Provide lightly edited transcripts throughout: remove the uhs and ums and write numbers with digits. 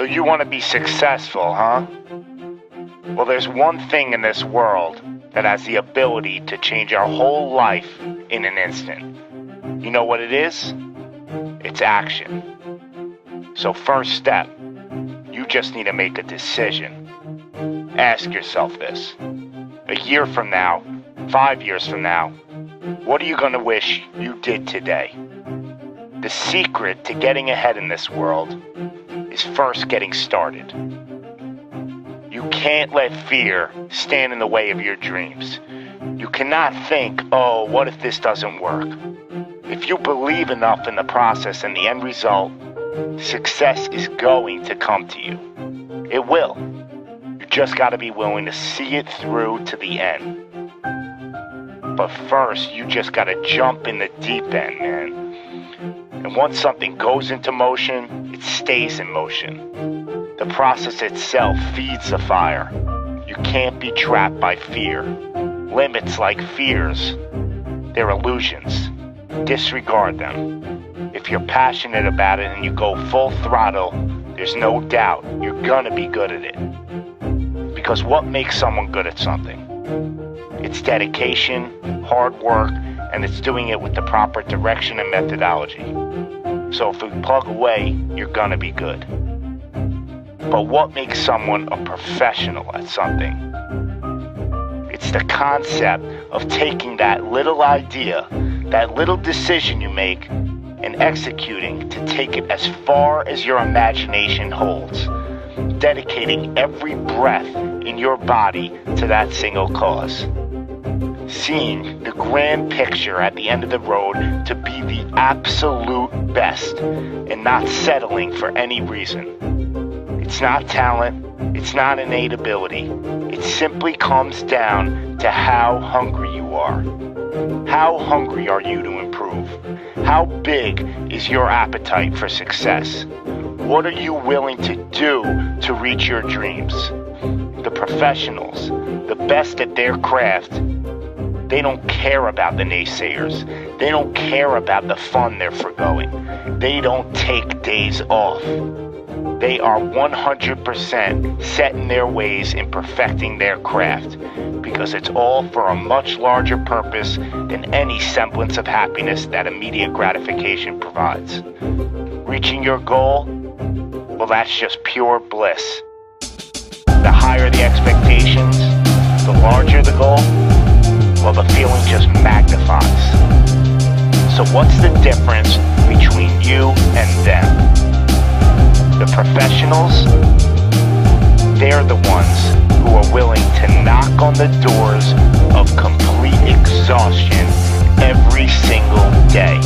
So you want to be successful, huh? Well, there's one thing in this world that has the ability to change our whole life in an instant. You know what it is? It's action. So first step, you just need to make a decision. Ask yourself this. A year from now, 5 years from now, what are you going to wish you did today? The secret to getting ahead in this world is first getting started. You can't let fear stand in the way of your dreams. You cannot think, oh, what if this doesn't work? If you believe enough in the process and the end result, success is going to come to you. It will. You just got to be willing to see it through to the end. But first, you just got to jump in the deep end, man. And once something goes into motion, it stays in motion. The process itself feeds the fire. You can't be trapped by fear. Limits like fears, they're illusions. Disregard them. If you're passionate about it and you go full throttle, there's no doubt you're gonna be good at it. Because what makes someone good at something? It's dedication, hard work, and it's doing it with the proper direction and methodology. So if you plug away, you're gonna be good. But what makes someone a professional at something? It's the concept of taking that little idea, that little decision you make, and executing to take it as far as your imagination holds, dedicating every breath in your body to that single cause. Seeing the grand picture at the end of the road to be the absolute best and not settling for any reason. It's not talent, it's not innate ability. It simply comes down to how hungry you are. How hungry are you to improve? How big is your appetite for success? What are you willing to do to reach your dreams? The professionals, the best at their craft, they don't care about the naysayers. They don't care about the fun they're forgoing. They don't take days off. They are 100% set in their ways in perfecting their craft because it's all for a much larger purpose than any semblance of happiness that immediate gratification provides. Reaching your goal, well, that's just pure bliss. The higher the expectations, the larger the goal, well, the feeling just magnifies. So what's the difference between you and them? The professionals, they're the ones who are willing to knock on the doors of complete exhaustion every single day.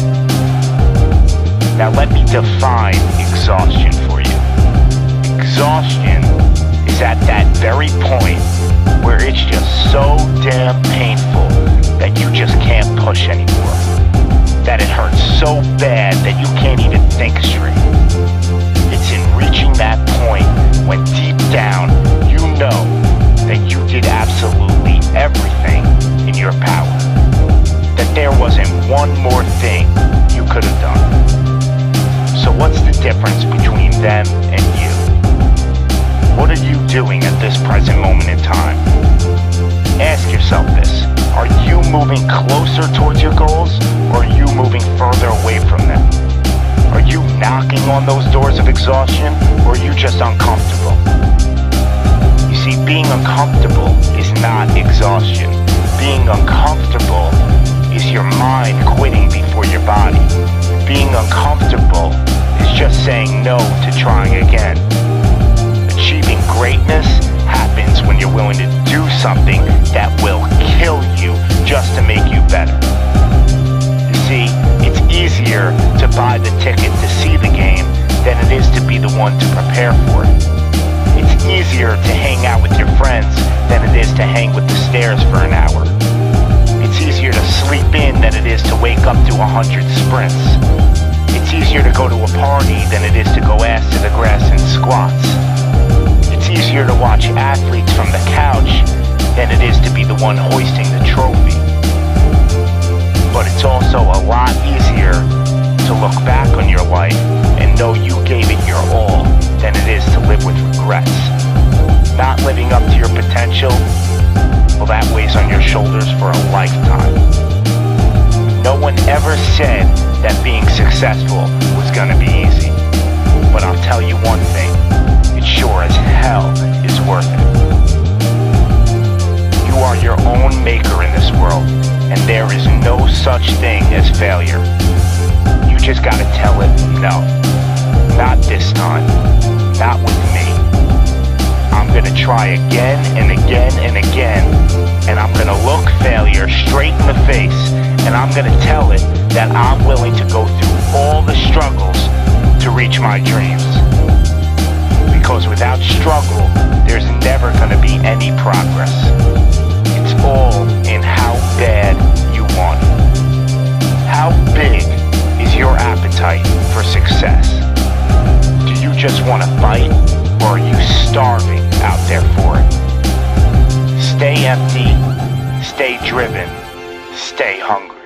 Now let me define exhaustion for you. Exhaustion is at that very point where it's just so damn painful that you just can't push anymore. That it hurts so bad that you can't even think straight. It's in reaching that point when deep down you know that you did absolutely everything in your power. That there wasn't one more thing you could have done. So what's the difference between them and you? What are you doing at this present moment in time? Ask yourself this. Are you moving closer towards your goals, or are you moving further away from them? Are you knocking on those doors of exhaustion, or are you just uncomfortable? You see, being uncomfortable is not exhaustion. Being uncomfortable is your mind quitting before your body. Being uncomfortable is just saying no to trying again. Achieving greatness happens when you're willing to do something that will kill you just to make you better. You see, it's easier to buy the ticket to see the game than it is to be the one to prepare for it. It's easier to hang out with your friends than it is to hang with the stairs for an hour. It's easier to sleep in than it is to wake up to 100 sprints. It's easier to go to a party than it is to go ass to the grass in squats. It's easier to watch athletes from the couch than it is to be the one hoisting the trophy. But it's also a lot easier to look back on your life and know you gave it your all than it is to live with regrets. Not living up to your potential, well, that weighs on your shoulders for a lifetime. No one ever said that being successful was gonna be easy. But I'll tell you one thing, it sure as hell is worth it. You are your own maker in this world, and there is no such thing as failure. You just gotta tell it, no, not this time, not with me. I'm gonna try again and again and again, and I'm gonna look failure straight in the face, and I'm gonna tell it that I'm willing to go through all the struggles to reach my dreams. Because without struggle, there's never gonna be any progress. It's all in how bad you want it. How big is your appetite for success? Do you just want to fight, or are you starving out there for it? Stay empty, stay driven, stay hungry.